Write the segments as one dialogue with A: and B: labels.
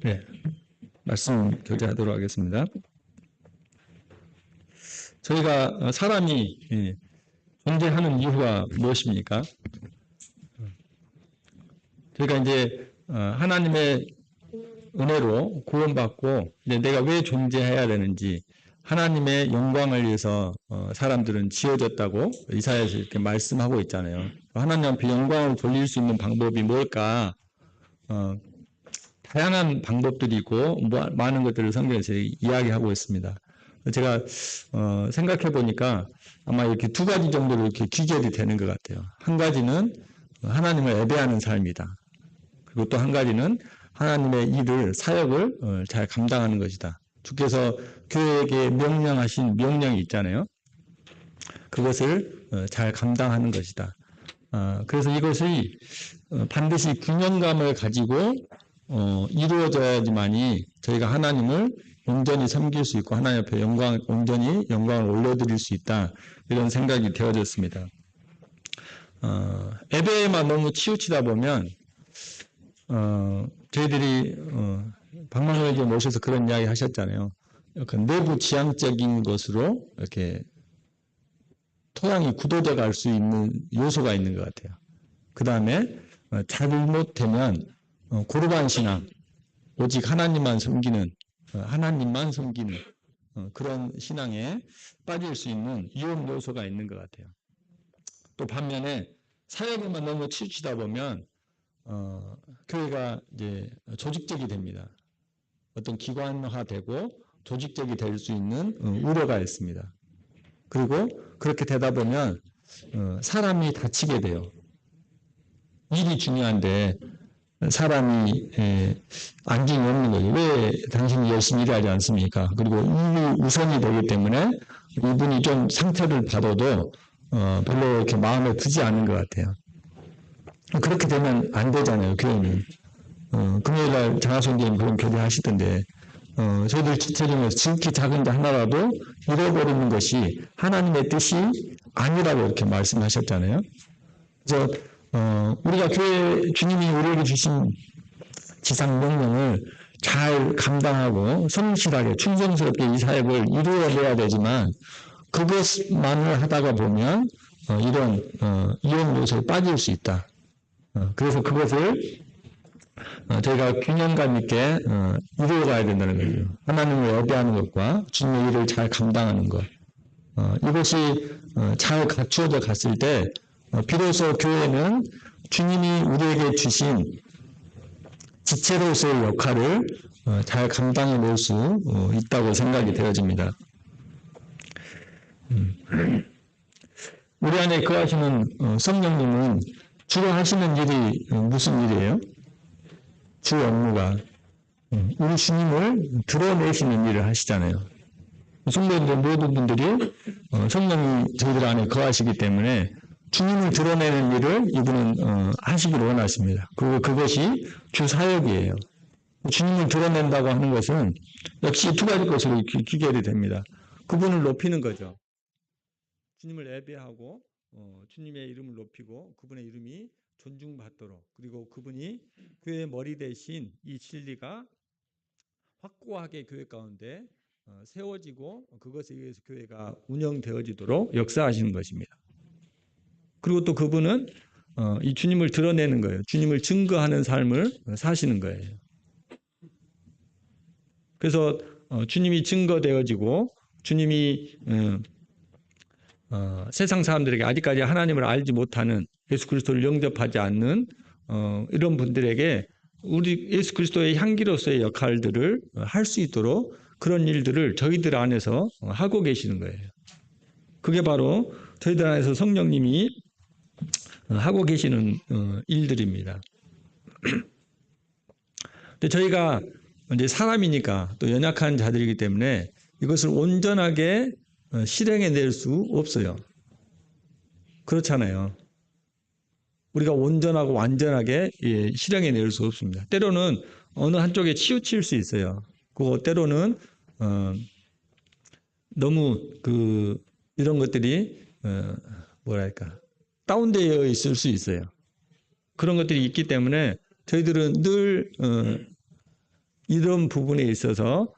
A: 네, 말씀 교제하도록 하겠습니다. 저희가 사람이 존재하는 이유가 무엇입니까? 저희가 이제 하나님의 은혜로 구원받고 이제 내가 왜 존재해야 되는지, 하나님의 영광을 위해서 사람들은 지어졌다고 이사야에서 이렇게 말씀하고 있잖아요. 하나님 앞에 영광을 돌릴 수 있는 방법이 뭘까? 다양한 방법들이 있고 많은 것들을 성경에서 이야기하고 있습니다. 제가 생각해 보니까 아마 이렇게 두 가지 정도로 이렇게 귀결이 되는 것 같아요. 한 가지는 하나님을 예배하는 삶이다. 그리고 또 한 가지는 하나님의 일을, 사역을 잘 감당하는 것이다. 주께서 교회에게 명령하신 명령이 있잖아요. 그것을 잘 감당하는 것이다. 그래서 이것이 반드시 균형감을 가지고 이루어져야지만이 저희가 하나님을 온전히 섬길 수 있고 하나님 앞에 온전히 영광을 올려드릴 수 있다. 이런 생각이 되어졌습니다. 예배에만 너무 치우치다 보면 저희들이 박만호에게 모셔서 그런 이야기 하셨잖아요. 약간 내부 지향적인 것으로 이렇게 토양이 굳어져 갈 수 있는 요소가 있는 것 같아요. 그 다음에 잘못되면 고르반 신앙, 오직 하나님만 섬기는 그런 신앙에 빠질 수 있는 위험 요소가 있는 것 같아요. 또 반면에 사역에만 너무 치우치다 보면 교회가 이제 조직적이 됩니다. 어떤 기관화되고 조직적이 될 수 있는 우려가 있습니다. 그리고 그렇게 되다 보면 사람이 다치게 돼요. 일이 중요한데 사람이 안중이 없는 거예요. 왜 당신이 열심히 일하지 않습니까? 그리고 일이 우선이 되기 때문에 이분이 좀 상처를 받아도 별로 이렇게 마음에 드지 않은 것 같아요. 그렇게 되면 안 되잖아요, 교회는. 금요일날 장하성님 그런 교대 하시던데, 저희들 지체 중에서 지극히 작은 자 하나라도 잃어버리는 것이 하나님의 뜻이 아니라고 이렇게 말씀하셨잖아요. 그래서, 우리가 교회, 주님이 우리에게 주신 지상 명령을 잘 감당하고 성실하게, 충성스럽게 이 사역을 이루어내야 되지만, 그것만을 하다가 보면, 이런, 위험 요소에 빠질 수 있다. 그래서 그것을 저희가 균형감 있게 이루어가야 된다는 거죠. 하나님을 예배하는 것과 주님의 일을 잘 감당하는 것. 이것이 잘 갖추어져 갔을 때 비로소 교회는 주님이 우리에게 주신 지체로서의 역할을 잘 감당해낼 수 있다고 생각이 되어집니다. 우리 안에 거하시는 성령님은 주로 하시는 일이 무슨 일이에요? 주 업무가 우리 주님을 드러내시는 일을 하시잖아요. 성도들 모든 분들이 성령이 저희들 안에 거하시기 때문에 주님을 드러내는 일을 이분은 하시기를 원하십니다. 그리고 그것이 주 사역이에요. 주님을 드러낸다고 하는 것은 역시 두 가지 것으로 귀결이 됩니다. 그분을 높이는 거죠. 주님을 예배하고 주님의 이름을 높이고 그분의 이름이 존중받도록, 그리고 그분이 교회의 머리 대신 이 진리가 확고하게 교회 가운데 세워지고 그것에 의해서 교회가 운영되어지도록 역사하시는 것입니다. 그리고 또 그분은 이 주님을 드러내는 거예요. 주님을 증거하는 삶을 사시는 거예요. 그래서 주님이 증거되어지고 주님이 세상 사람들에게 아직까지 하나님을 알지 못하는, 예수 그리스도를 영접하지 않는 이런 분들에게 우리 예수 그리스도의 향기로서의 역할들을 할 수 있도록 그런 일들을 저희들 안에서 하고 계시는 거예요. 그게 바로 저희들 안에서 성령님이 하고 계시는 일들입니다. 근데 저희가 이제 사람이니까 또 연약한 자들이기 때문에 이것을 온전하게 실행해낼 수 없어요. 그렇잖아요. 우리가 온전하고 완전하게 실행해낼 수 없습니다. 때로는 어느 한쪽에 치우칠 수 있어요. 그거 때로는 너무 이런 것들이 뭐랄까 다운되어 있을 수 있어요. 그런 것들이 있기 때문에 저희들은 늘 이런 부분에 있어서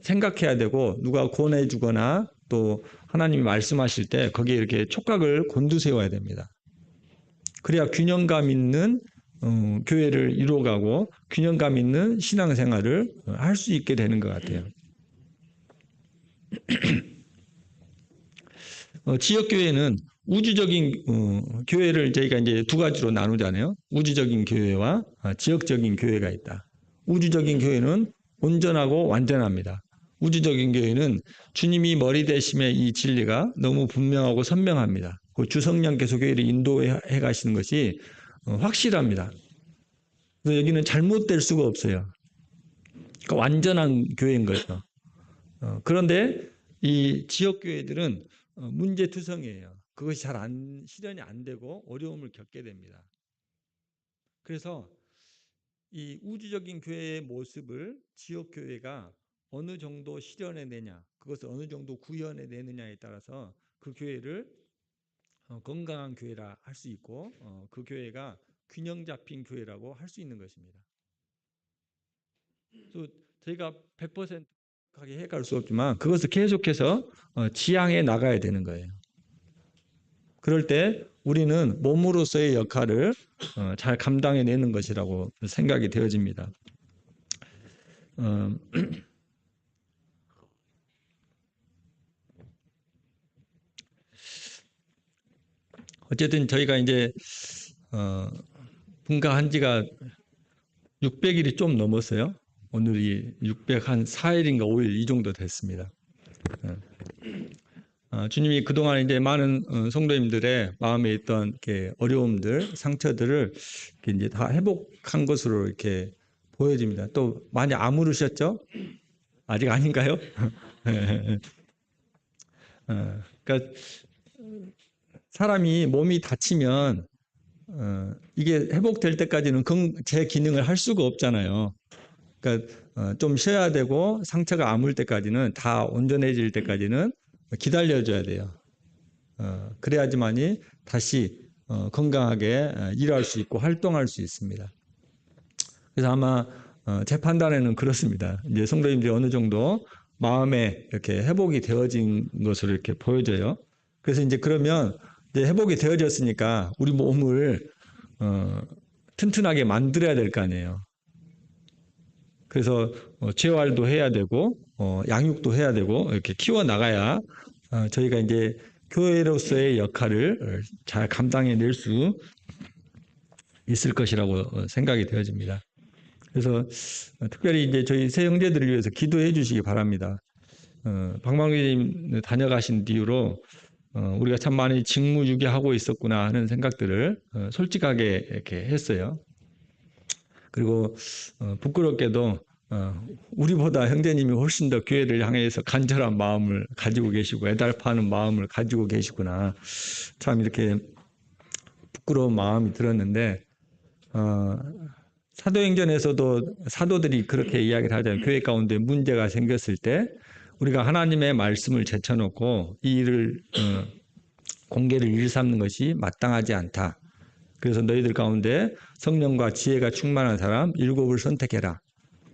A: 생각해야 되고 누가 권해주거나 또 하나님이 말씀하실 때 거기에 이렇게 촉각을 곤두세워야 됩니다. 그래야 균형감 있는 교회를 이루어가고 균형감 있는 신앙생활을 할 수 있게 되는 것 같아요. 지역교회는 우주적인 교회를 저희가 이제 두 가지로 나누잖아요. 우주적인 교회와 지역적인 교회가 있다. 우주적인 교회는 온전하고 완전합니다. 우주적인 교회는 주님이 머리 되심의 이 진리가 너무 분명하고 선명합니다. 그 주성령께서 교회를 인도해 가시는 것이 확실합니다. 그래서 여기는 잘못될 수가 없어요. 그러니까 완전한 교회인 거죠. 그런데 이 지역교회들은 문제투성이에요. 그것이 잘 실현이 안 되고 어려움을 겪게 됩니다. 그래서 이 우주적인 교회의 모습을 지역교회가 어느 정도 실현해내냐, 그것을 어느 정도 구현해내느냐에 따라서 그 교회를 건강한 교회라 할 수 있고 그 교회가 균형 잡힌 교회라고 할 수 있는 것입니다. 또 저희가 100% 하게 해갈 수 없지만 그것을 계속해서 지향해 나가야 되는 거예요. 그럴 때 우리는 몸으로서의 역할을 잘 감당해내는 것이라고 생각이 되어집니다. 어쨌든 저희가 이제 분가한 지가 600일이 좀 넘었어요. 오늘이 604일인가 5일 이 정도 됐습니다. 주님이 그동안 이제 많은 성도님들의 마음에 있던 이렇게 어려움들, 상처들을 이렇게 이제 다 회복한 것으로 이렇게 보여집니다. 또 많이 아무르셨죠? 아직 아닌가요? 그러니까 사람이 몸이 다치면 이게 회복될 때까지는 제 기능을 할 수가 없잖아요. 그러니까 좀 쉬어야 되고 상처가 아물 때까지는 다 온전해질 때까지는 기다려줘야 돼요. 그래야지만이 다시 건강하게 일할 수 있고 활동할 수 있습니다. 그래서 아마 제 판단에는 그렇습니다. 이제 성도님들이 어느 정도 마음에 이렇게 회복이 되어진 것으로 이렇게 보여져요. 그래서 이제 그러면 이제 회복이 되어졌으니까 우리 몸을 튼튼하게 만들어야 될 거 아니에요. 그래서 재활도 해야 되고 양육도 해야 되고 이렇게 키워 나가야 저희가 이제 교회로서의 역할을 잘 감당해낼 수 있을 것이라고 생각이 되어집니다. 그래서 특별히 이제 저희 새 형제들을 위해서 기도해 주시기 바랍니다. 박만규님 다녀가신 뒤로 우리가 참 많이 직무유기하고 있었구나 하는 생각들을 솔직하게 이렇게 했어요. 그리고 부끄럽게도 우리보다 형제님이 훨씬 더 교회를 향해서 간절한 마음을 가지고 계시고 애달파는 마음을 가지고 계시구나. 참 이렇게 부끄러운 마음이 들었는데 사도행전에서도 사도들이 그렇게 이야기를 하잖아요. 교회 가운데 문제가 생겼을 때 우리가 하나님의 말씀을 제쳐놓고 이 일을 공개를 일삼는 것이 마땅하지 않다. 그래서 너희들 가운데 성령과 지혜가 충만한 사람 7을 선택해라.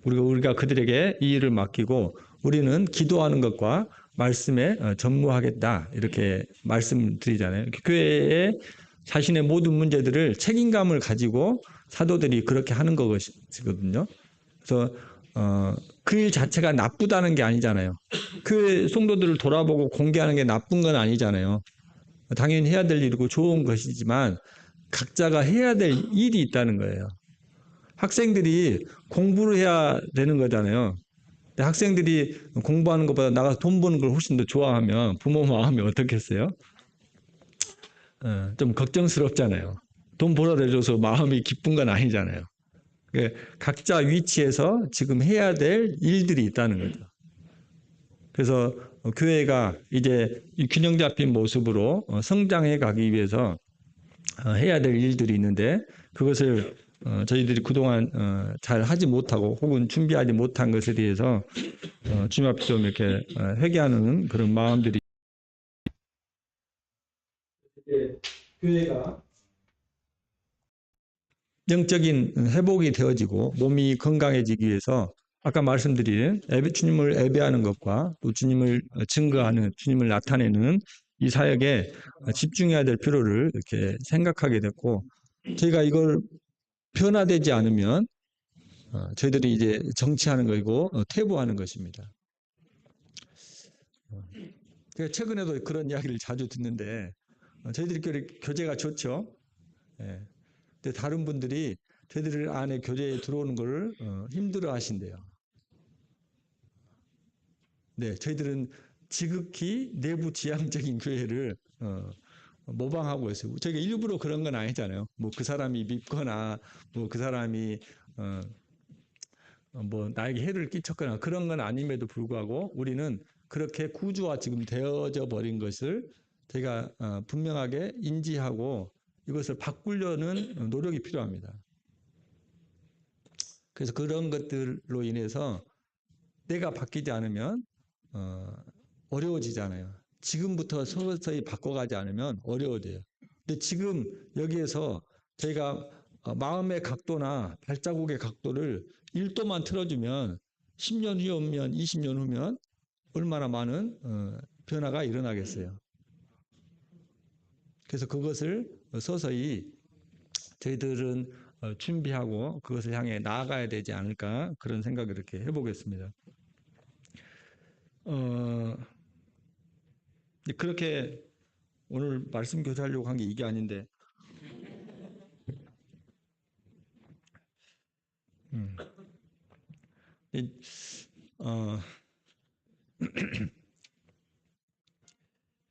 A: 우리가 그들에게 이 일을 맡기고 우리는 기도하는 것과 말씀에 전무하겠다. 이렇게 말씀드리잖아요. 교회의 자신의 모든 문제들을 책임감을 가지고 사도들이 그렇게 하는 것이거든요. 그래서 그 일 자체가 나쁘다는 게 아니잖아요. 교회 성도들을 돌아보고 공개하는 게 나쁜 건 아니잖아요. 당연히 해야 될 일이고 좋은 것이지만 각자가 해야 될 일이 있다는 거예요. 학생들이 공부를 해야 되는 거잖아요. 근데 학생들이 공부하는 것보다 나가서 돈 버는 걸 훨씬 더 좋아하면 부모 마음이 어떻겠어요? 좀 걱정스럽잖아요. 돈 벌어다 줘서 마음이 기쁜 건 아니잖아요. 각자 위치에서 지금 해야 될 일들이 있다는 거죠. 그래서 교회가 이제 균형 잡힌 모습으로 성장해 가기 위해서 해야 될 일들이 있는데 그것을 저희들이 그동안 잘 하지 못하고 혹은 준비하지 못한 것에 대해서 주님 앞에 좀 이렇게 회개하는 그런 마음들이 교회가 영적인 회복이 되어지고 몸이 건강해지기 위해서 아까 말씀드린 주님을 예배하는 것과 또 주님을 증거하는, 주님을 나타내는 이 사역에 집중해야 될 필요를 이렇게 생각하게 됐고, 저희가 이걸 변화되지 않으면 저희들이 이제 정치하는 것이고 퇴보하는 것입니다. 최근에도 그런 이야기를 자주 듣는데 저희들끼리 교제가 좋죠. 예. 근데 다른 분들이 저희들 안에 교제에 들어오는 것을 힘들어 하신대요. 네, 저희들은 지극히 내부 지향적인 교회를 모방하고 있어요. 저희가 일부러 그런 건 아니잖아요. 뭐 그 사람이 밉거나 뭐 그 사람이 뭐 나에게 해를 끼쳤거나 그런 건 아님에도 불구하고 우리는 그렇게 구조화 지금 되어져 버린 것을 제가 분명하게 인지하고 이것을 바꾸려는 노력이 필요합니다. 그래서 그런 것들로 인해서 내가 바뀌지 않으면 어려워지잖아요. 지금부터 서서히 바꿔가지 않으면 어려워져요. 근데 지금 여기에서 저희가 마음의 각도나 발자국의 각도를 1도만 틀어주면 10년 후면 20년 후면 얼마나 많은 변화가 일어나겠어요. 그래서 그것을 서서히 저희들은 준비하고 그것을 향해 나아가야 되지 않을까 그런 생각을 이렇게 해보겠습니다. 그렇게 오늘 말씀 교사하려고 한 게 이게 아닌데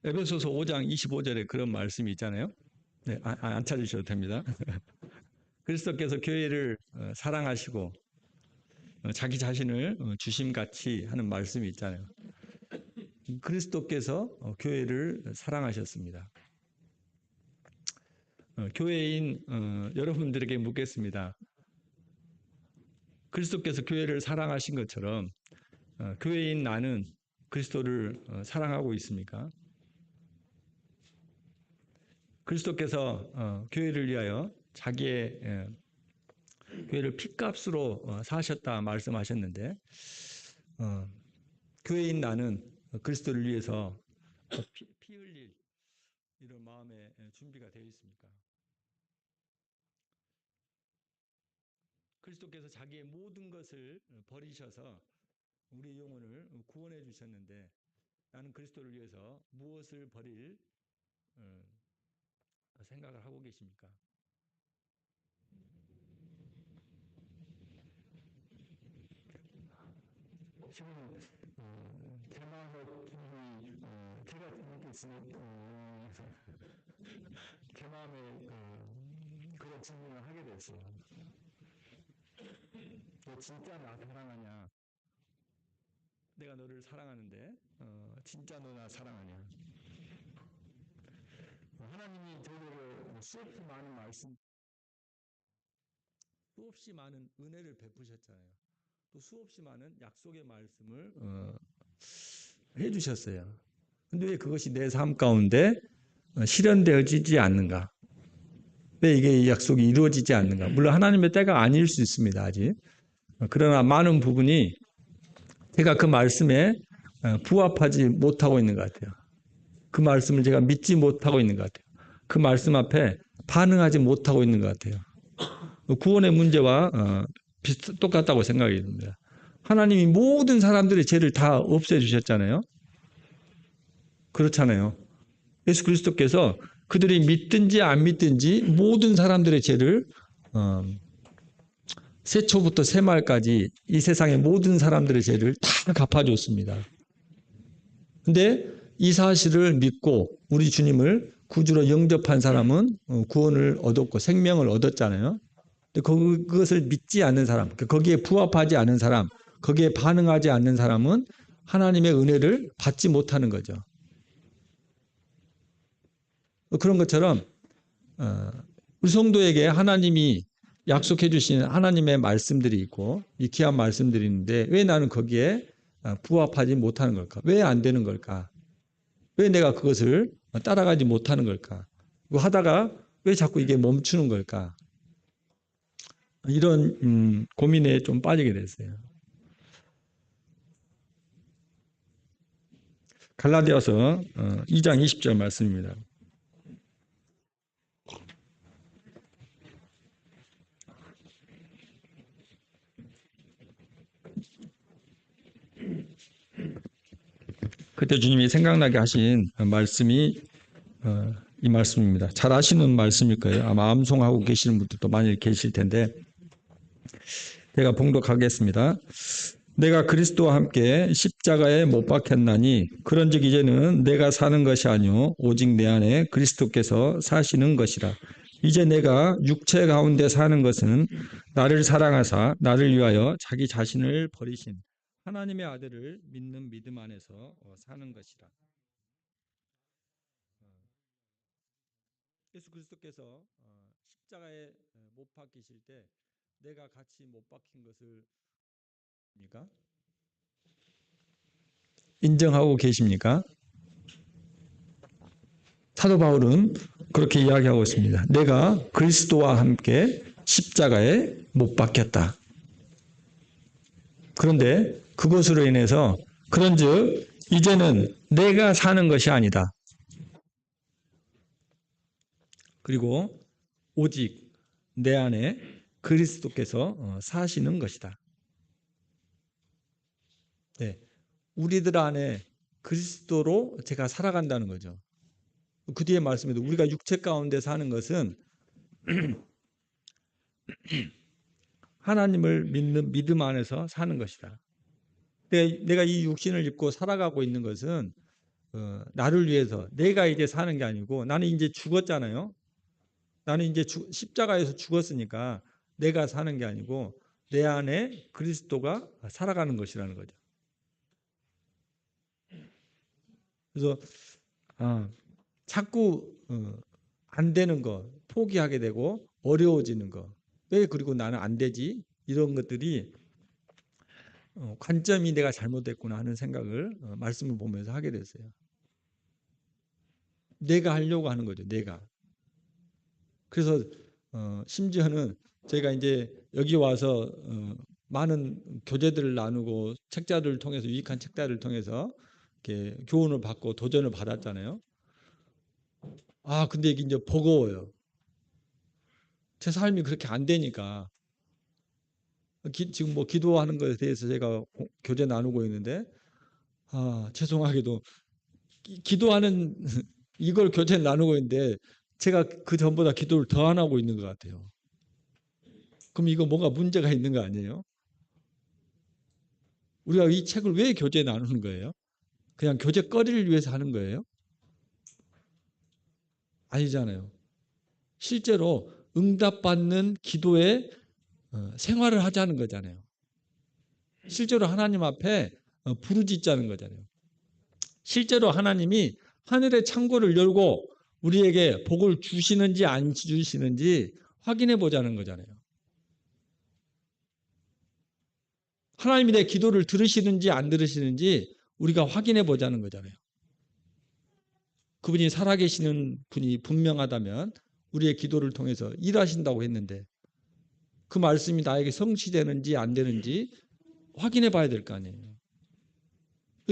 A: 에베소서 5장 25절에 그런 말씀이 있잖아요. 네, 안 찾으셔도 됩니다. 그리스도께서 교회를 사랑하시고 자기 자신을 주심같이 하는 말씀이 있잖아요. 그리스도께서 교회를 사랑하셨습니다. 교회인 여러분들에게 묻겠습니다. 그리스도께서 교회를 사랑하신 것처럼 교회인 나는 그리스도를 사랑하고 있습니까? 그리스도께서 교회를 위하여 자기의 교회를 핏값으로 사셨다 말씀하셨는데 교회인 나는 그리스도를 위해서 피 흘릴 이런 마음의 준비가 되어 있습니까? 그리스도께서 자기의 모든 것을 버리셔서 우리 영혼을 구원해 주셨는데 나는 그리스도를 위해서 무엇을 버릴 생각을 하고 계십니까? 지금 제 마음의 기분이 제가 느꼈으면 제 마음에 그런 질문을 하게 됐어요. 너 진짜 나 사랑하냐? 내가 너를 사랑하는데 진짜 너 나 사랑하냐? 하나님이 저희에게 수없이 많은 말씀, 수없이 많은 은혜를 베푸셨잖아요. 또 수없이 많은 약속의 말씀을 해주셨어요. 근데 왜 그것이 내 삶 가운데 실현되어지지 않는가? 왜 이게 이 약속이 이루어지지 않는가? 물론 하나님의 때가 아닐 수 있습니다, 아직. 그러나 많은 부분이 제가 그 말씀에 부합하지 못하고 있는 것 같아요. 그 말씀을 제가 믿지 못하고 있는 것 같아요. 그 말씀 앞에 반응하지 못하고 있는 것 같아요. 구원의 문제와 똑같다고 생각이 듭니다. 하나님이 모든 사람들의 죄를 다 없애주셨잖아요. 그렇잖아요. 예수 그리스도께서 그들이 믿든지 안 믿든지 모든 사람들의 죄를 세초부터 세말까지 이 세상의 모든 사람들의 죄를 다 갚아줬습니다. 근데 이 사실을 믿고 우리 주님을 구주로 영접한 사람은 구원을 얻었고 생명을 얻었잖아요. 근데 그것을 믿지 않는 사람, 거기에 부합하지 않은 사람, 거기에 반응하지 않는 사람은 하나님의 은혜를 받지 못하는 거죠. 그런 것처럼 우리 성도에게 하나님이 약속해 주신 하나님의 말씀들이 있고 이 귀한 말씀들이 있는데 왜 나는 거기에 부합하지 못하는 걸까? 왜 안 되는 걸까? 왜 내가 그것을 따라가지 못하는 걸까? 하다가 왜 자꾸 이게 멈추는 걸까? 이런 고민에 좀 빠지게 됐어요. 갈라디아서 2장 20절 말씀입니다. 그때 주님이 생각나게 하신 말씀이 이 말씀입니다. 잘 아시는 말씀일 거예요. 아마 암송하고 계시는 분들도 많이 계실 텐데 제가 봉독하겠습니다. 내가 그리스도와 함께 십자가에 못 박혔나니 그런즉 이제는 내가 사는 것이 아니요 오직 내 안에 그리스도께서 사시는 것이라. 이제 내가 육체 가운데 사는 것은 나를 사랑하사 나를 위하여 자기 자신을 버리신 하나님의 아들을 믿는 믿음 안에서 사는 것이라. 예수 그리스도께서 십자가에 못 박히실 때 내가 같이 못 박힌 것을 인정하고 계십니까? 사도 바울은 그렇게 이야기하고 있습니다. 내가 그리스도와 함께 십자가에 못 박혔다. 그런데 그것으로 인해서 그런즉 이제는 내가 사는 것이 아니다. 그리고 오직 내 안에 그리스도께서 사시는 것이다. 네, 우리들 안에 그리스도로 제가 살아간다는 거죠. 그 뒤에 말씀에도 우리가 육체 가운데 사는 것은 하나님을 믿는 믿음 안에서 사는 것이다. 내가 이 육신을 입고 살아가고 있는 것은 나를 위해서 내가 이제 사는 게 아니고 나는 이제 죽었잖아요. 나는 이제 십자가에서 죽었으니까 내가 사는 게 아니고 내 안에 그리스도가 살아가는 것이라는 거죠. 그래서 자꾸 안 되는 거 포기하게 되고 어려워지는 거 왜 그리고 나는 안 되지? 이런 것들이 관점이 내가 잘못됐구나 하는 생각을 말씀을 보면서 하게 됐어요. 내가 하려고 하는 거죠. 내가. 그래서 심지어는 제가 이제 여기 와서 많은 교재들을 나누고 책자들을 통해서 유익한 책자들을 통해서 이렇게 교훈을 받고 도전을 받았잖아요. 근데 이게 이제 버거워요. 제 삶이 그렇게 안 되니까 지금 뭐 기도하는 것에 대해서 제가 교재 나누고 있는데 죄송하게도 기도하는 이걸 교재를 나누고 있는데 제가 그 전보다 기도를 더 안 하고 있는 것 같아요. 그럼 이거 뭔가 문제가 있는 거 아니에요? 우리가 이 책을 왜 교재에 나누는 거예요? 그냥 교재거리를 위해서 하는 거예요? 아니잖아요. 실제로 응답받는 기도에 생활을 하자는 거잖아요. 실제로 하나님 앞에 부르짖자는 거잖아요. 실제로 하나님이 하늘의 창고를 열고 우리에게 복을 주시는지 안 주시는지 확인해 보자는 거잖아요. 하나님이 내 기도를 들으시는지 안 들으시는지 우리가 확인해 보자는 거잖아요. 그분이 살아계시는 분이 분명하다면 우리의 기도를 통해서 일하신다고 했는데 그 말씀이 나에게 성취되는지 안 되는지 확인해 봐야 될 거 아니에요.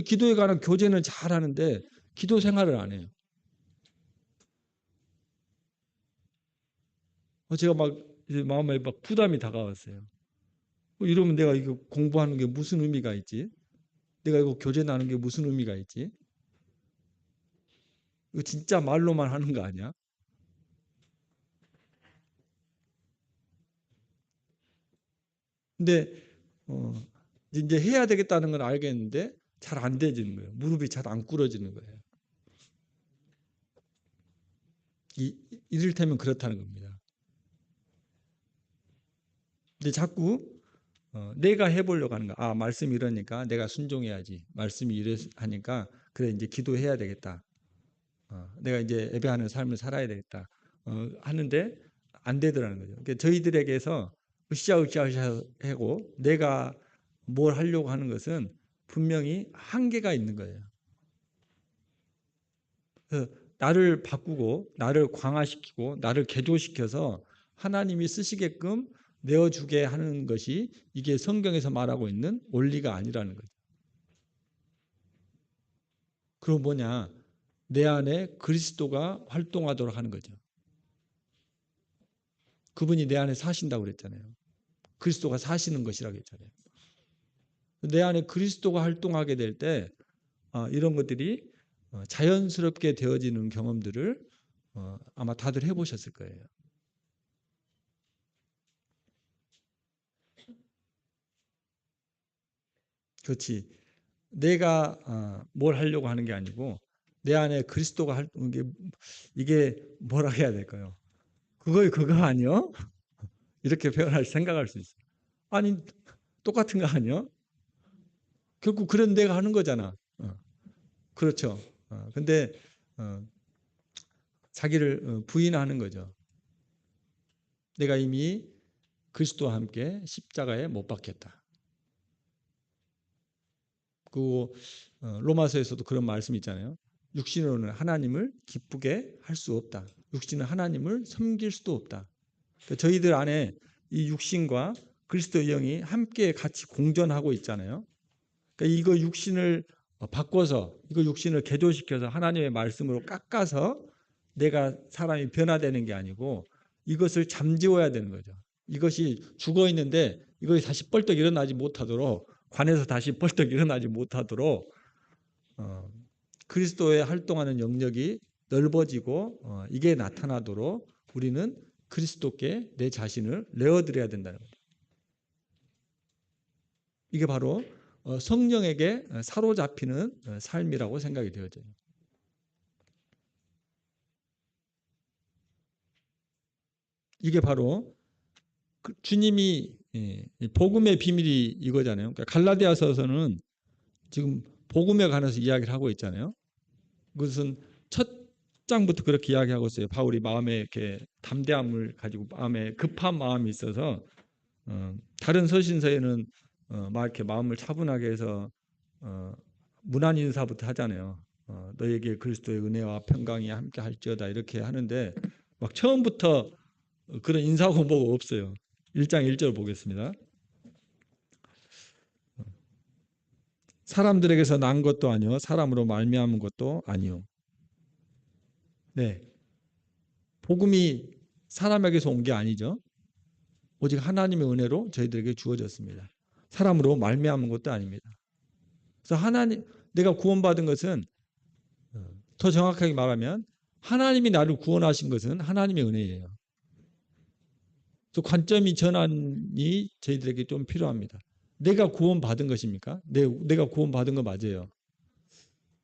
A: 기도에 관한 교제는 잘 하는데 기도 생활을 안 해요. 제가 마음에 막 부담이 다가왔어요. 이러면 내가 이거 공부하는 게 무슨 의미가 있지? 내가 이거 교제 나누는 게 무슨 의미가 있지? 이거 진짜 말로만 하는 거 아니야? 근데 이제 해야 되겠다는 건 알겠는데 잘 안 되지는 거예요. 무릎이 잘 안 꿇어지는 거예요. 이를테면 그렇다는 겁니다. 근데 자꾸 내가 해보려고 하는 거야. 말씀이 이러니까 내가 순종해야지. 말씀이 이래 하니까 그래 이제 기도해야 되겠다. 내가 이제 예배하는 삶을 살아야 되겠다. 하는데 안 되더라는 거죠. 그러니까 저희들에게서 으쌰으쌰하고 내가 뭘 하려고 하는 것은 분명히 한계가 있는 거예요. 그래서 나를 바꾸고 나를 강화시키고 나를 개조시켜서 하나님이 쓰시게끔 내어주게 하는 것이 이게 성경에서 말하고 있는 원리가 아니라는 거죠. 그럼 뭐냐? 내 안에 그리스도가 활동하도록 하는 거죠. 그분이 내 안에 사신다고 그랬잖아요. 그리스도가 사시는 것이라고 했잖아요. 내 안에 그리스도가 활동하게 될 때 이런 것들이 자연스럽게 되어지는 경험들을 아마 다들 해보셨을 거예요. 그렇지. 내가 뭘 하려고 하는 게 아니고 내 안에 그리스도가 이게 뭐라 해야 될까요? 그거 아니요? 이렇게 표현할 생각할 수 있어요. 아니 똑같은 거 아니요? 결국 그런 내가 하는 거잖아. 그렇죠. 근데 자기를 부인하는 거죠. 내가 이미 그리스도와 함께 십자가에 못 박혔다. 그리고 로마서에서도 그런 말씀이 있잖아요. 육신으로는 하나님을 기쁘게 할 수 없다. 육신은 하나님을 섬길 수도 없다. 그러니까 저희들 안에 이 육신과 그리스도의 영이 함께 같이 공존하고 있잖아요. 그러니까 이거 육신을 바꿔서 이거 육신을 개조시켜서 하나님의 말씀으로 깎아서 내가 사람이 변화되는 게 아니고 이것을 잠재워야 되는 거죠. 이것이 죽어 있는데 이것이 다시 뻘떡 일어나지 못하도록 관에서 다시 뻘떡 일어나지 못하도록 그리스도의 활동하는 영역이 넓어지고 이게 나타나도록 우리는 그리스도께 내 자신을 내어드려야 된다는 거죠. 이게 바로 성령에게 사로잡히는 삶이라고 생각이 되어져요. 이게 바로 주님이 복음의 비밀이 이거잖아요. 그러니까 갈라디아서에서는 지금 복음에 관해서 이야기를 하고 있잖아요. 그것은 첫 장부터 그렇게 이야기하고 있어요. 바울이 마음에 이렇게 담대함을 가지고 마음에 급한 마음이 있어서 다른 서신서에는 막 이렇게 마음을 차분하게 해서 문안 인사부터 하잖아요. 너에게 그리스도의 은혜와 평강이 함께 할지어다 이렇게 하는데 막 처음부터 그런 인사공보가 없어요. 1장 1절 보겠습니다. 사람들에게서 난 것도 아니요 사람으로 말미암은 것도 아니요. 네. 복음이 사람에게서 온 게 아니죠. 오직 하나님의 은혜로 저희들에게 주어졌습니다. 사람으로 말미암은 것도 아닙니다. 그래서 내가 구원받은 것은 더 정확하게 말하면 하나님이 나를 구원하신 것은 하나님의 은혜예요. 그래서 관점이 전환이 저희들에게 좀 필요합니다. 내가 구원받은 것입니까? 내가 구원받은 거 맞아요.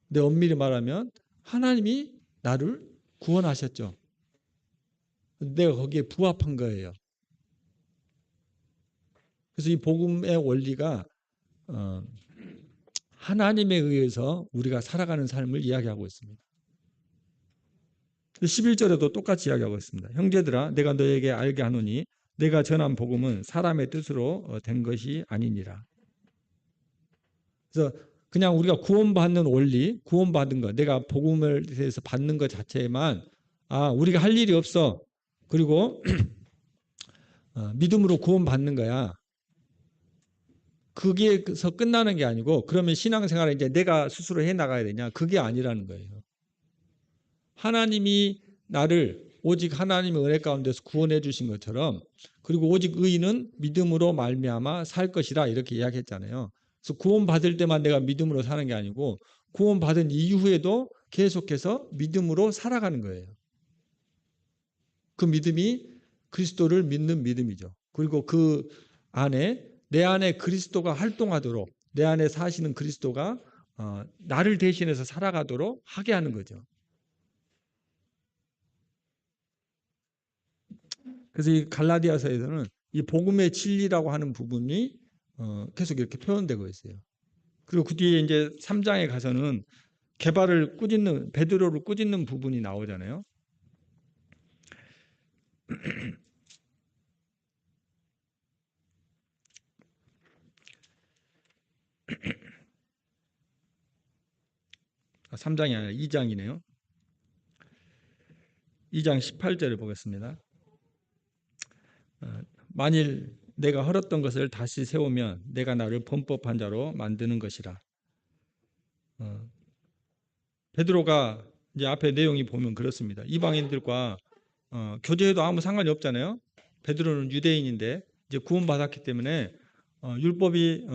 A: 근데 엄밀히 말하면 하나님이 나를 구원하셨죠. 내가 거기에 부합한 거예요. 그래서 이 복음의 원리가 하나님에 의해서 우리가 살아가는 삶을 이야기하고 있습니다. 11절에도 똑같이 이야기하고 있습니다. 형제들아 내가 너에게 알게 하노니 내가 전한 복음은 사람의 뜻으로 된 것이 아니니라. 그래서 그냥 우리가 구원받는 원리, 구원받은 것, 내가 복음을 대해서 받는 것 자체에만 우리가 할 일이 없어. 그리고 믿음으로 구원받는 거야. 거기에서 끝나는 게 아니고 그러면 신앙생활을 이제 내가 스스로 해 나가야 되냐? 그게 아니라는 거예요. 하나님이 나를 오직 하나님의 은혜 가운데서 구원해 주신 것처럼 그리고 오직 의인은 믿음으로 말미암아 살 것이라 이렇게 이야기했잖아요. 그래서 구원받을 때만 내가 믿음으로 사는 게 아니고 구원받은 이후에도 계속해서 믿음으로 살아가는 거예요. 그 믿음이 그리스도를 믿는 믿음이죠. 그리고 그 안에 내 안에 그리스도가 활동하도록 내 안에 사시는 그리스도가 나를 대신해서 살아가도록 하게 하는 거죠. 그래서 이 갈라디아서에서는 이 복음의 진리라고 하는 부분이 계속 이렇게 표현되고 있어요. 그리고 그 뒤에 이제 3장에 가서는 개발을 꾸짖는 베드로를 꾸짖는 부분이 나오잖아요. 아, 3장이 아니라 2장이네요. 2장 18절을 보겠습니다. 만일 내가 헐었던 것을 다시 세우면 내가 나를 범법한 자로 만드는 것이라. 베드로가 이제 앞에 내용이 보면 그렇습니다. 이방인들과 교제해도 아무 상관이 없잖아요. 베드로는 유대인인데 이제 구원받았기 때문에 율법이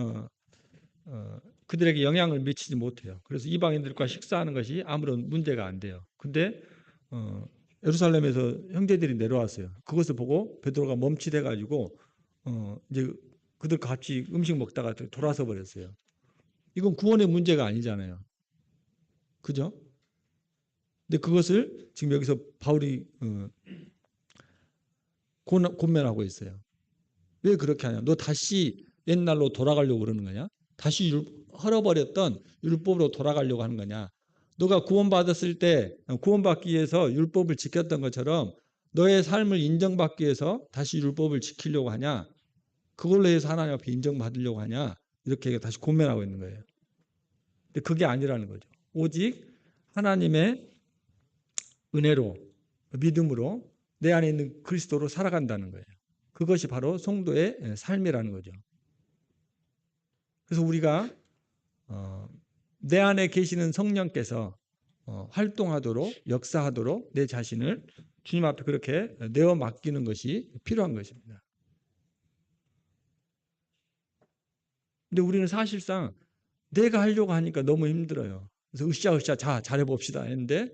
A: 그들에게 영향을 미치지 못해요. 그래서 이방인들과 식사하는 것이 아무런 문제가 안 돼요. 근데 예루살렘에서 형제들이 내려왔어요. 그것을 보고 베드로가 멈칫해 가지고 이제 그들 같이 음식 먹다가 돌아서 버렸어요. 이건 구원의 문제가 아니잖아요. 그죠? 근데 그것을 지금 여기서 바울이 권면하고 있어요. 왜 그렇게 하냐? 너 다시 옛날로 돌아가려고 그러는 거냐? 다시 헐어버렸던 율법으로 돌아가려고 하는 거냐? 너가 구원받았을 때 구원받기 위해서 율법을 지켰던 것처럼 너의 삶을 인정받기 위해서 다시 율법을 지키려고 하냐? 그걸로 해서 하나님 앞에 인정받으려고 하냐? 이렇게 다시 고민하고 있는 거예요. 근데 그게 아니라는 거죠. 오직 하나님의 은혜로 믿음으로 내 안에 있는 그리스도로 살아간다는 거예요. 그것이 바로 성도의 삶이라는 거죠. 그래서 우리가 내 안에 계시는 성령께서 활동하도록 역사하도록 내 자신을 주님 앞에 그렇게 내어 맡기는 것이 필요한 것입니다. 근데 우리는 사실상 내가 하려고 하니까 너무 힘들어요. 그래서 으쌰으쌰 자 잘해봅시다 했는데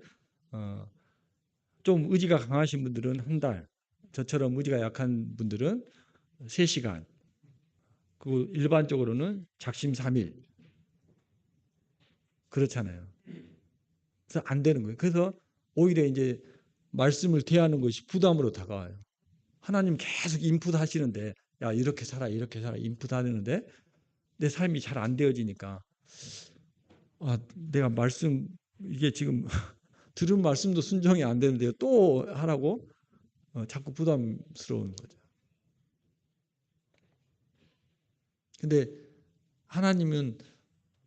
A: 좀 의지가 강하신 분들은 한 달, 저처럼 의지가 약한 분들은 3시간, 그리고 일반적으로는 작심삼일 그렇잖아요. 그래서 안 되는 거예요. 그래서 오히려 이제 말씀을 대하는 것이 부담으로 다가와요. 하나님 계속 인풋 하시는데 야 이렇게 살아 이렇게 살아 인풋 하는데 내 삶이 잘 안 되어지니까 내가 말씀 이게 지금 들은 말씀도 순종이 안 되는데요. 또 하라고 자꾸 부담스러운 거죠. 근데 하나님은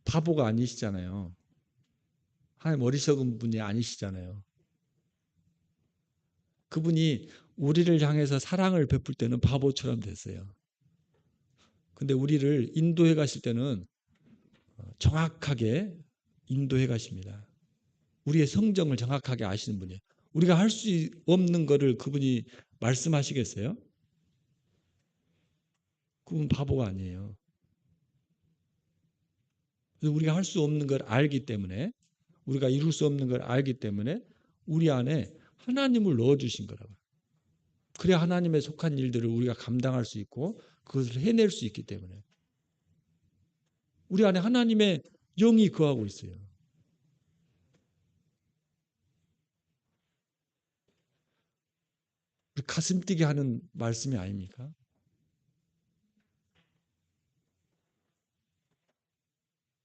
A: 바보가 아니시잖아요. 하나님 어리석은 분이 아니시잖아요. 그분이 우리를 향해서 사랑을 베풀 때는 바보처럼 됐어요. 근데 우리를 인도해 가실 때는 정확하게 인도해 가십니다. 우리의 성정을 정확하게 아시는 분이에요. 우리가 할 수 없는 거를 그분이 말씀하시겠어요? 그분 바보가 아니에요. 그래서 우리가 할 수 없는 걸 알기 때문에 우리가 이룰 수 없는 걸 알기 때문에 우리 안에 하나님을 넣어주신 거라고요. 그래야 하나님에 속한 일들을 우리가 감당할 수 있고 그것을 해낼 수 있기 때문에 우리 안에 하나님의 영이 거하고 있어요. 가슴 뛰게 하는 말씀이 아닙니까?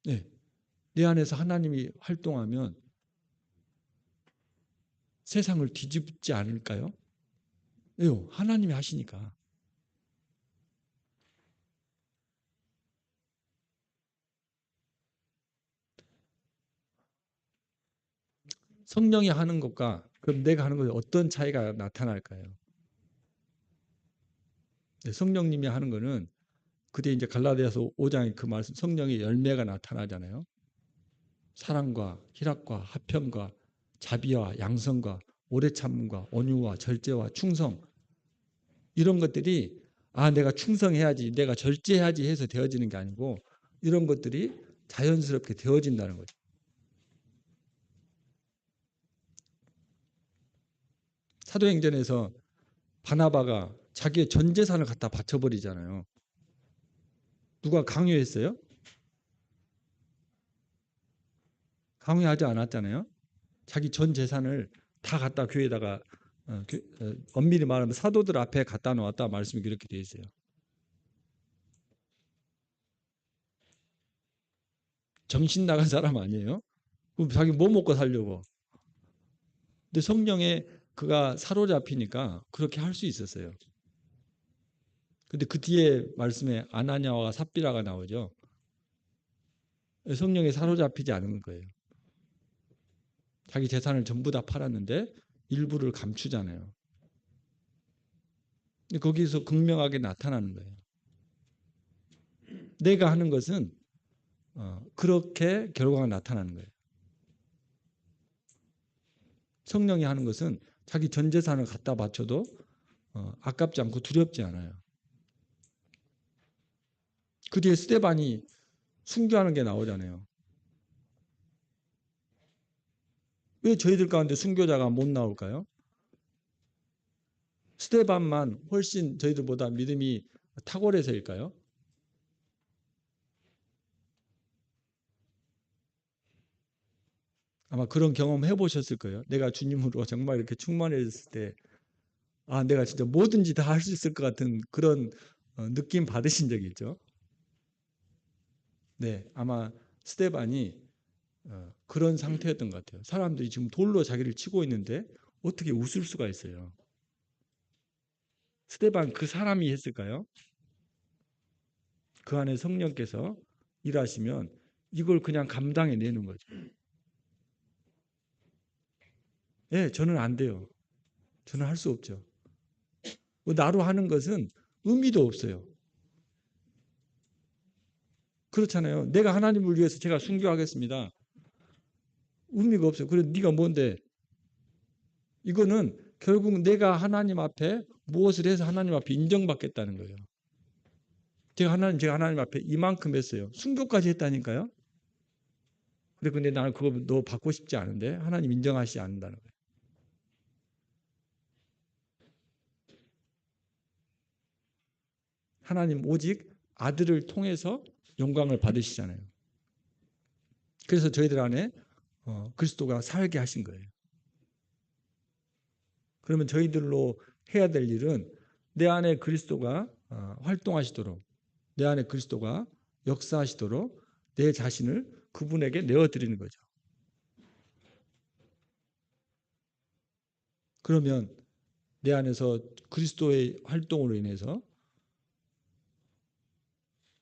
A: 네. 내 안에서 하나님이 활동하면 세상을 뒤집지 않을까요? 왜요? 하나님이 하시니까. 성령이 하는 것과 그럼 내가 하는 것에 어떤 차이가 나타날까요? 네, 성령님이 하는 거는 그때 이제 갈라디아서 5장에 그 말씀 성령의 열매가 나타나잖아요. 사랑과 희락과 화평과 자비와 양성과 오래 참음과 온유와 절제와 충성 이런 것들이 내가 충성해야지 내가 절제해야지 해서 되어지는 게 아니고 이런 것들이 자연스럽게 되어진다는 거죠. 사도행전에서 바나바가 자기의 전 재산을 갖다 바쳐버리잖아요. 누가 강요했어요? 강요하지 않았잖아요. 자기 전 재산을 다 갖다 교회에다가 엄밀히 말하면 사도들 앞에 갖다 놓았다 말씀이 그렇게 되어 있어요. 정신 나간 사람 아니에요? 그럼 자기 뭐 먹고 살려고? 근데 성령에 그가 사로잡히니까 그렇게 할 수 있었어요. 근데 그 뒤에 말씀에 아나니아와 삽비라가 나오죠. 성령에 사로잡히지 않은 거예요. 자기 재산을 전부 다 팔았는데 일부를 감추잖아요. 근데 거기서 극명하게 나타나는 거예요. 내가 하는 것은 그렇게 결과가 나타나는 거예요. 성령이 하는 것은 자기 전 재산을 갖다 바쳐도 아깝지 않고 두렵지 않아요. 그 뒤에 스데반이 순교하는 게 나오잖아요. 왜 저희들 가운데 순교자가 못 나올까요? 스데반만 훨씬 저희들보다 믿음이 탁월해서일까요? 아마 그런 경험 해보셨을 거예요. 내가 주님으로 정말 이렇게 충만해졌을 때, 아, 내가 진짜 뭐든지 다 할 수 있을 것 같은 그런 느낌 받으신 적이 있죠. 네, 아마 스데반이 그런 상태였던 것 같아요. 사람들이 지금 돌로 자기를 치고 있는데 어떻게 웃을 수가 있어요? 스데반 그 사람이 했을까요? 그 안에 성령께서 일하시면 이걸 그냥 감당해 내는 거죠. 예, 저는 안 돼요. 저는 할 수 없죠. 나로 하는 것은 의미도 없어요. 그렇잖아요. 내가 하나님을 위해서 제가 순교하겠습니다. 의미가 없어요. 그래 네가 뭔데? 이거는 결국 내가 하나님 앞에 무엇을 해서 하나님 앞에 인정받겠다는 거예요. 제가 하나님 앞에 이만큼 했어요. 순교까지 했다니까요. 근데 나는 그거 너 받고 싶지 않은데 하나님 인정하시지 않는다는 거예요. 하나님 오직 아들을 통해서 영광을 받으시잖아요. 그래서 저희들 안에 그리스도가 살게 하신 거예요. 그러면 저희들로 해야 될 일은 내 안에 그리스도가 활동하시도록, 내 안에 그리스도가 역사하시도록 내 자신을 그분에게 내어드리는 거죠. 그러면 내 안에서 그리스도의 활동으로 인해서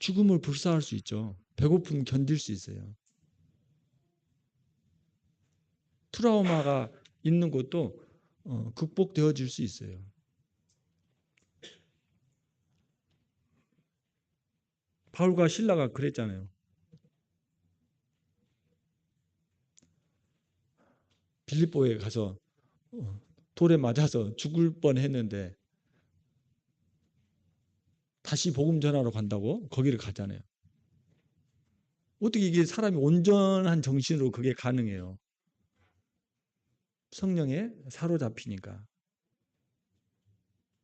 A: 죽음을 불사할 수 있죠. 배고픔 견딜 수 있어요. 트라우마가 있는 것도 극복되어질 수 있어요. 바울과 실라가 그랬잖아요. 빌립보에 가서 돌에 맞아서 죽을 뻔했는데 다시 복음 전하러 간다고 거기를 가잖아요. 어떻게 이게 사람이 온전한 정신으로 그게 가능해요? 성령에 사로잡히니까.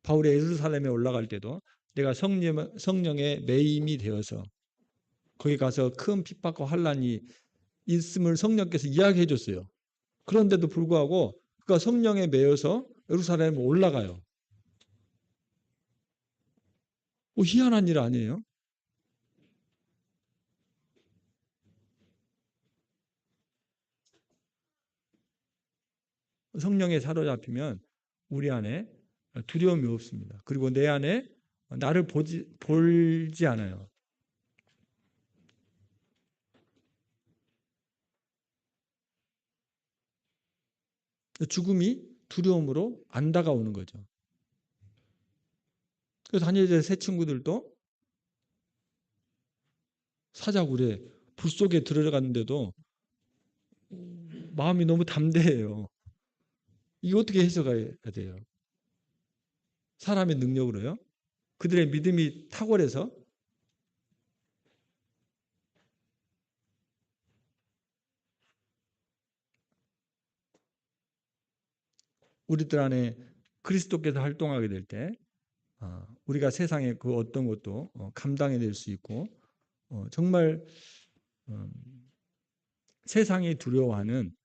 A: 바울이 예루살렘에 올라갈 때도 내가 성령의 매임이 되어서 거기 가서 큰 핍박과 환란이 있음을 성령께서 이야기해 줬어요. 그런데도 불구하고 그가 성령에 매여서 예루살렘에 올라가요. 희한한 일 아니에요? 성령에 사로잡히면 우리 안에 두려움이 없습니다. 그리고 내 안에 나를 볼지 않아요. 죽음이 두려움으로 안 다가오는 거죠. 그래서 다니엘의 새 친구들도 사자굴에 불 속에 들어갔는데도 마음이 너무 담대해요. 이거 어떻게 해석해야 돼요? 사람의 능력으로요? 그들의 믿음이 탁월해서 우리들 안에 그리스도께서 활동하게 될 때 우리가 세상의 그 어떤 것도 감당해낼 수 있고 정말 세상이 두려워하는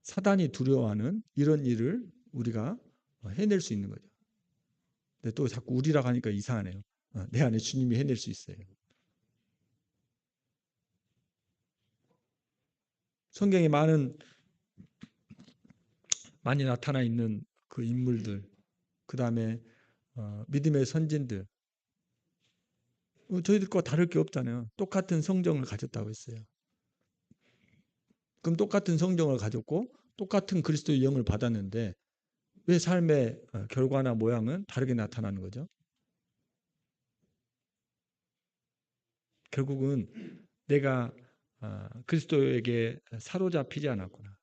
A: 사단이 두려워하는 이런 일을 우리가 해낼 수 있는 거죠. 근데 또 자꾸 우리라고 하니까 이상하네요. 내 안에 주님이 해낼 수 있어요. 성경에 많이 나타나 있는 그 인물들, 그 다음에 믿음의 선진들, 저희들과 다를 게 없잖아요. 똑같은 성정을 가졌다고 했어요. 그럼 똑같은 성정을 가졌고 똑같은 그리스도의 영을 받았는데 왜 삶의 결과나 모양은 다르게 나타나는 거죠? 결국은 내가 그리스도에게 사로잡히지 않았구나.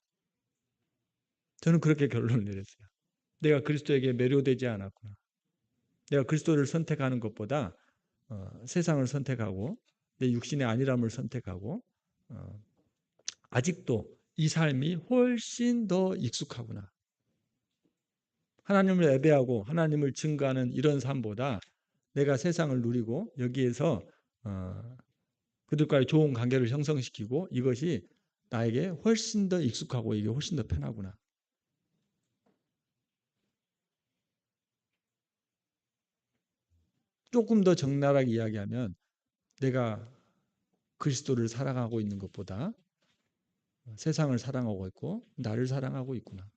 A: 저는 그렇게 결론을 내렸어요. 내가 그리스도에게 매료되지 않았구나. 내가 그리스도를 선택하는 것보다 세상을 선택하고 내 육신의 안일함을 선택하고 아직도 이 삶이 훨씬 더 익숙하구나. 하나님을 예배하고 하나님을 증거하는 이런 삶보다 내가 세상을 누리고 여기에서 그들과의 좋은 관계를 형성시키고 이것이 나에게 훨씬 더 익숙하고 이게 훨씬 더 편하구나. 조금 더 적나라하게 이야기하면 내가 그리스도를 사랑하고 있는 것보다 세상을 사랑하고 있고 나를 사랑하고 있구나.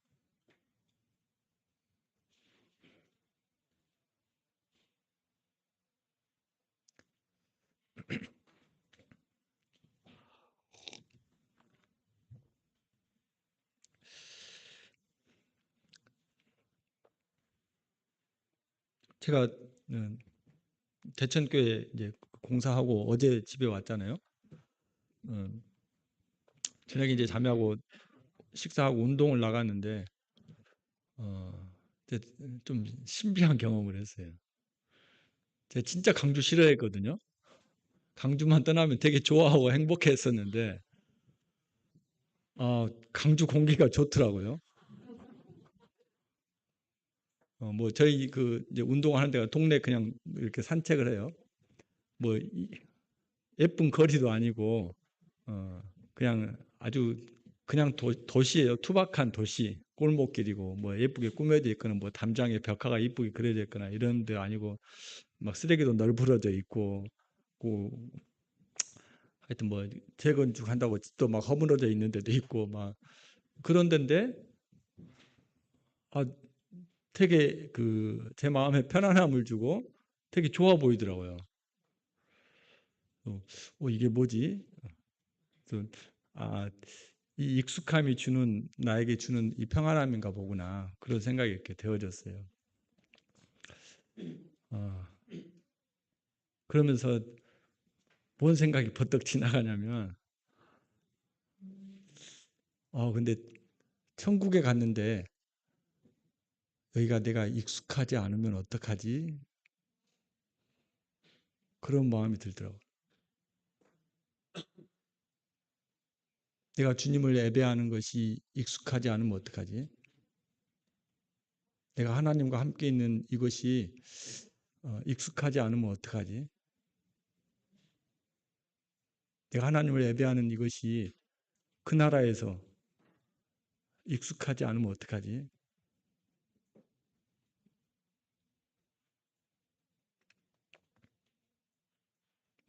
A: 제가 대천교회 이제 공사하고 어제 집에 왔잖아요. 저녁에 이제 잠하고 식사하고 운동을 나갔는데 좀 신비한 경험을 했어요. 제가 진짜 강주 싫어했거든요. 강주만 떠나면 되게 좋아하고 행복했었는데 강주 공기가 좋더라고요. 뭐 저희 그 이제 운동하는 데가 동네 그냥 이렇게 산책을 해요. 뭐 예쁜 거리도 아니고 그냥 아주 그냥 도시예요. 투박한 도시. 골목길이고 뭐 예쁘게 꾸며져 있거나 뭐 담장에 벽화가 이쁘게 그려져 있거나 이런 데 아니고 막 쓰레기도 널브러져 있고 그 하여튼 뭐 재건축한다고 또 막 허물어져 있는 데도 있고 막 그런 데인데 아 되게 그 제 마음에 편안함을 주고 되게 좋아 보이더라고요. 이게 뭐지? 그래서 이 익숙함이 주는 나에게 주는 이 평안함인가 보구나 그런 생각이 이렇게 되어졌어요. 어, 그러면서 뭔 생각이 버떡 지나가냐면 근데 천국에 갔는데 여기가 내가 익숙하지 않으면 어떡하지? 그런 마음이 들더라고요. 내가 주님을 예배하는 것이 익숙하지 않으면 어떡하지? 내가 하나님과 함께 있는 이것이 익숙하지 않으면 어떡하지? 내가 하나님을 예배하는 이것이 그 나라에서 익숙하지 않으면 어떡하지?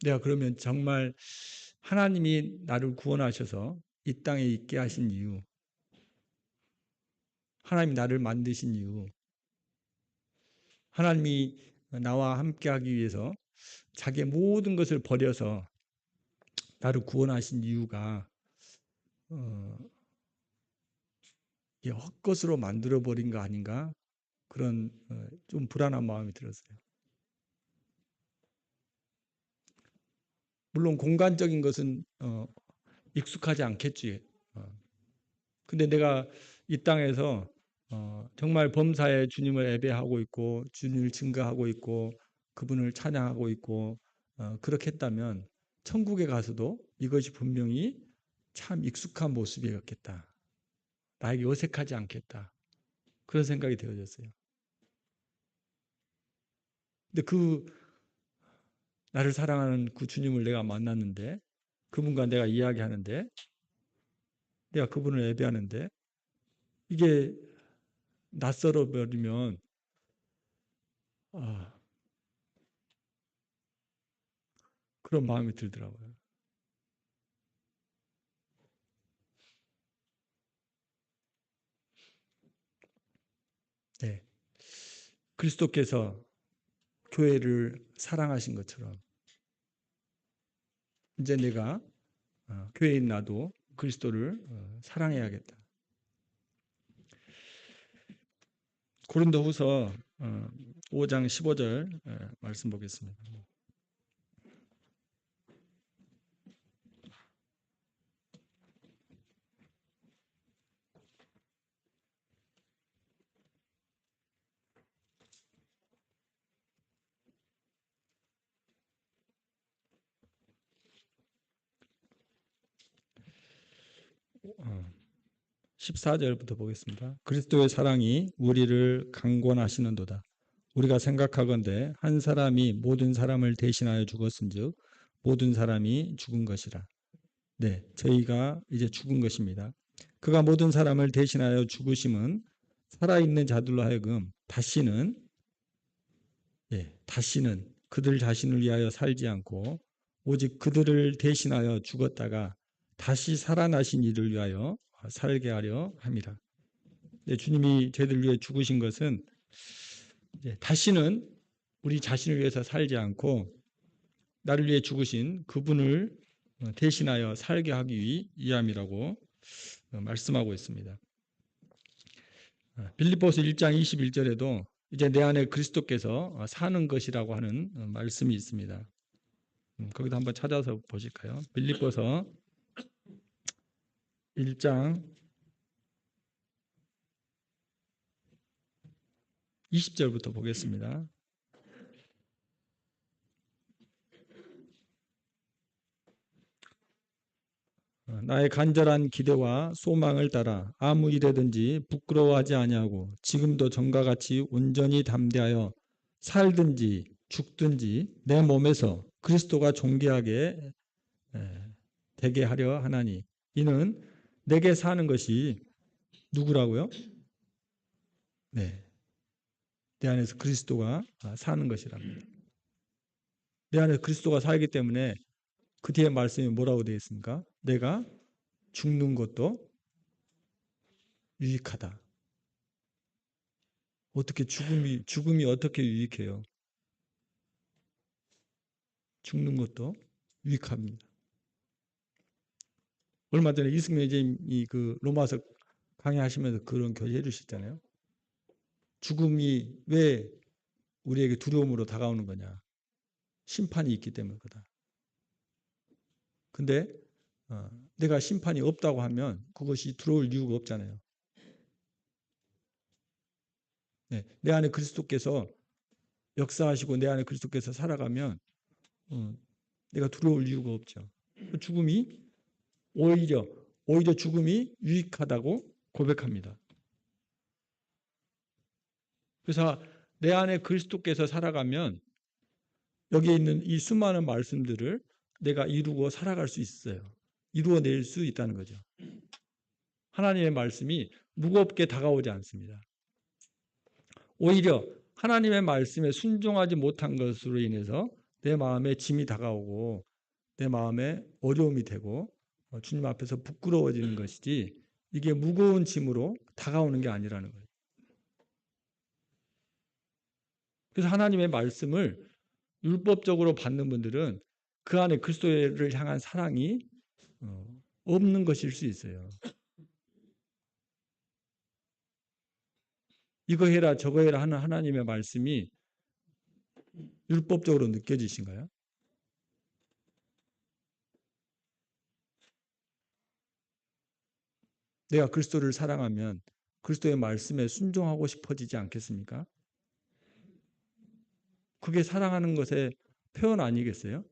A: 내가 그러면 정말 하나님이 나를 구원하셔서 이 땅에 있게 하신 이유, 하나님이 나를 만드신 이유, 하나님이 나와 함께 하기 위해서 자기의 모든 것을 버려서 나를 구원하신 이유가 어, 헛것으로 만들어 버린 거 아닌가? 그런 좀 불안한 마음이 들었어요. 물론 공간적인 것은 익숙하지 않겠지. 근데 내가 이 땅에서 정말 범사에 주님을 예배하고 있고 주님을 증거하고 있고 그분을 찬양하고 있고 그렇게 했다면 천국에 가서도 이것이 분명히 참 익숙한 모습이었겠다. 나에게 어색하지 않겠다. 그런 생각이 되어졌어요. 근데 그 나를 사랑하는 그 주님을 내가 만났는데 그분과 내가 이야기하는데 내가 그분을 예배하는데 이게 낯설어 버리면 아, 그런 마음이 들더라고요. 네. 그리스도께서 교회를 사랑하신 것처럼 이제 내가 교회인 나도 그리스도를 사랑해야겠다. 고린도후서 5장 15절 말씀 보겠습니다. 14절부터 보겠습니다. 그리스도의 사랑이 우리를 강권하시는도다. 우리가 생각하건대 한 사람이 모든 사람을 대신하여 죽었은즉 모든 사람이 죽은 것이라. 네, 저희가 이제 죽은 것입니다. 그가 모든 사람을 대신하여 죽으심은 살아있는 자들로 하여금 다시는 그들 자신을 위하여 살지 않고 오직 그들을 대신하여 죽었다가 다시 살아나신 이를 위하여 살게 하려 함이라. 네, 주님이 저희들 위해 죽으신 것은 다시는 우리 자신을 위해서 살지 않고 나를 위해 죽으신 그분을 대신하여 살게 하기 위함이라고 말씀하고 있습니다. 빌립보서 1장 21절에도 이제 내 안에 그리스도께서 사는 것이라고 하는 말씀이 있습니다. 거기도 한번 찾아서 보실까요? 빌립보서 1장 20절부터 보겠습니다. 나의 간절한 기대와 소망을 따라 아무 일에든지 부끄러워하지 아니하고 지금도 전과 같이 온전히 담대하여 살든지 죽든지 내 몸에서 그리스도가 존귀하게 되게 하려 하나니 이는 내게 사는 것이 누구라고요? 네, 내 안에서 그리스도가 사는 것이랍니다. 내 안에 그리스도가 살기 때문에 그 뒤에 말씀이 뭐라고 되어 있습니까? 내가 죽는 것도 유익하다. 어떻게 죽음이 어떻게 유익해요? 죽는 것도 유익합니다. 얼마 전에 이승명 선생님이 그 로마서 강의하시면서 그런 교제해 주셨잖아요. 죽음이 왜 우리에게 두려움으로 다가오는 거냐? 심판이 있기 때문이다. 근데 내가 심판이 없다고 하면 그것이 들어올 이유가 없잖아요. 네, 내 안에 그리스도께서 역사하시고 내 안에 그리스도께서 살아가면 내가 들어올 이유가 없죠. 죽음이 오히려 죽음이 유익하다고 고백합니다. 그래서 내 안에 그리스도께서 살아가면 여기에 있는 이 수많은 말씀들을 내가 이루고 살아갈 수 있어요. 이루어낼 수 있다는 거죠. 하나님의 말씀이 무겁게 다가오지 않습니다. 오히려 하나님의 말씀에 순종하지 못한 것으로 인해서 내 마음에 짐이 다가오고 내 마음에 어려움이 되고 주님 앞에서 부끄러워지는 것이지 이게 무거운 짐으로 다가오는 게 아니라는 거예요. 그래서 하나님의 말씀을 율법적으로 받는 분들은 그 안에 그리스도를 향한 사랑이 없는 것일 수 있어요. 이거 해라 저거 해라 하는 하나님의 말씀이 율법적으로 느껴지신가요? 내가 그리스도를 사랑하면 그리스도의 말씀에 순종하고 싶어지지 않겠습니까? 그게 사랑하는 것의 표현 아니겠어요?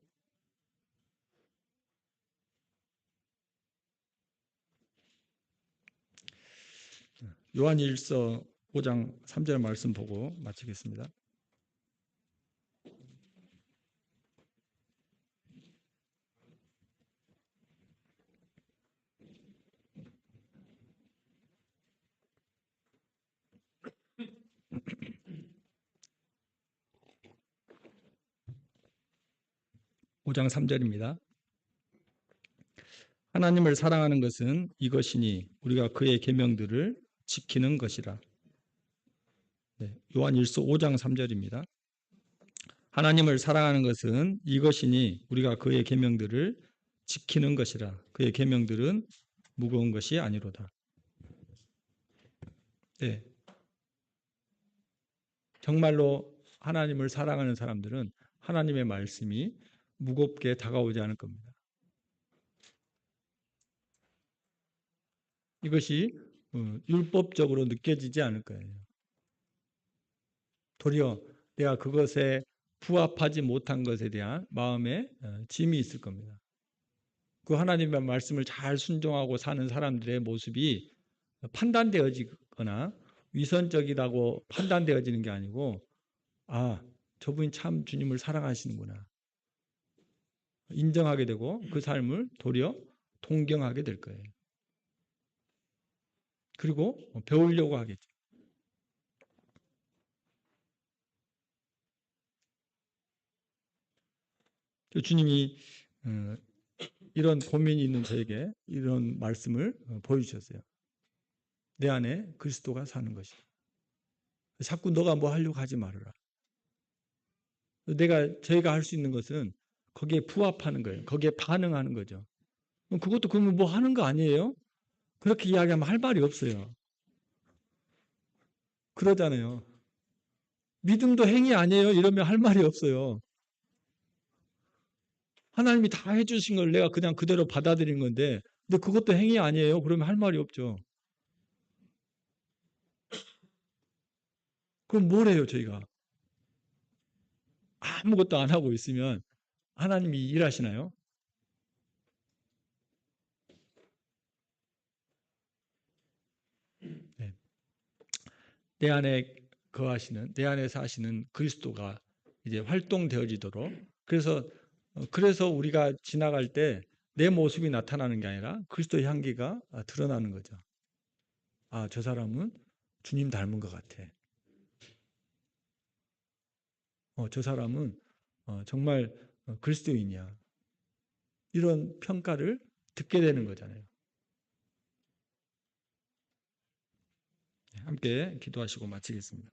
A: 요한일서 5장 3절 말씀 보고 마치겠습니다. (5장 3절입니다) 하나님을 사랑하는 것은 이것이니 우리가 그의 계명들을 지키는 것이라. 네, 요한일서 5장 3절입니다. 하나님을 사랑하는 것은 이것이니 우리가 그의 계명들을 지키는 것이라. 그의 계명들은 무거운 것이 아니로다. 네, 정말로 하나님을 사랑하는 사람들은 하나님의 말씀이 무겁게 다가오지 않을 겁니다. 이것이 율법적으로 느껴지지 않을 거예요. 도리어 내가 그것에 부합하지 못한 것에 대한 마음에 짐이 있을 겁니다. 그 하나님의 말씀을 잘 순종하고 사는 사람들의 모습이 판단되어지거나 위선적이라고 판단되어지는 게 아니고, 아, 저분이 참 주님을 사랑하시는구나 인정하게 되고 그 삶을 도리어 동경하게 될 거예요. 그리고 배우려고 하겠죠. 주님이 이런 고민이 있는 저에게 이런 말씀을 보여주셨어요. 내 안에 그리스도가 사는 것이다. 자꾸 너가 뭐 하려고 하지 말아라. 저희가 할 수 있는 것은 거기에 부합하는 거예요. 거기에 반응하는 거죠. 그것도 그러면 뭐 하는 거 아니에요? 그렇게 이야기하면 할 말이 없어요. 그러잖아요. 믿음도 행위 아니에요? 이러면 할 말이 없어요. 하나님이 다 해주신 걸 내가 그냥 그대로 받아들인 건데, 근데 그것도 행위 아니에요? 그러면 할 말이 없죠. 그럼 뭘 해요, 저희가? 아무것도 안 하고 있으면 하나님이 일하시나요? 네. 내 안에 거하시는, 내 안에 사시는 그리스도가 이제 활동되어지도록, 그래서 우리가 지나갈 때 내 모습이 나타나는 게 아니라 그리스도의 향기가 드러나는 거죠. 아, 저 사람은 주님 닮은 것 같아. 저 사람은 정말 그리스도인이야. 이런 평가를 듣게 되는 거잖아요. 함께 기도하시고 마치겠습니다.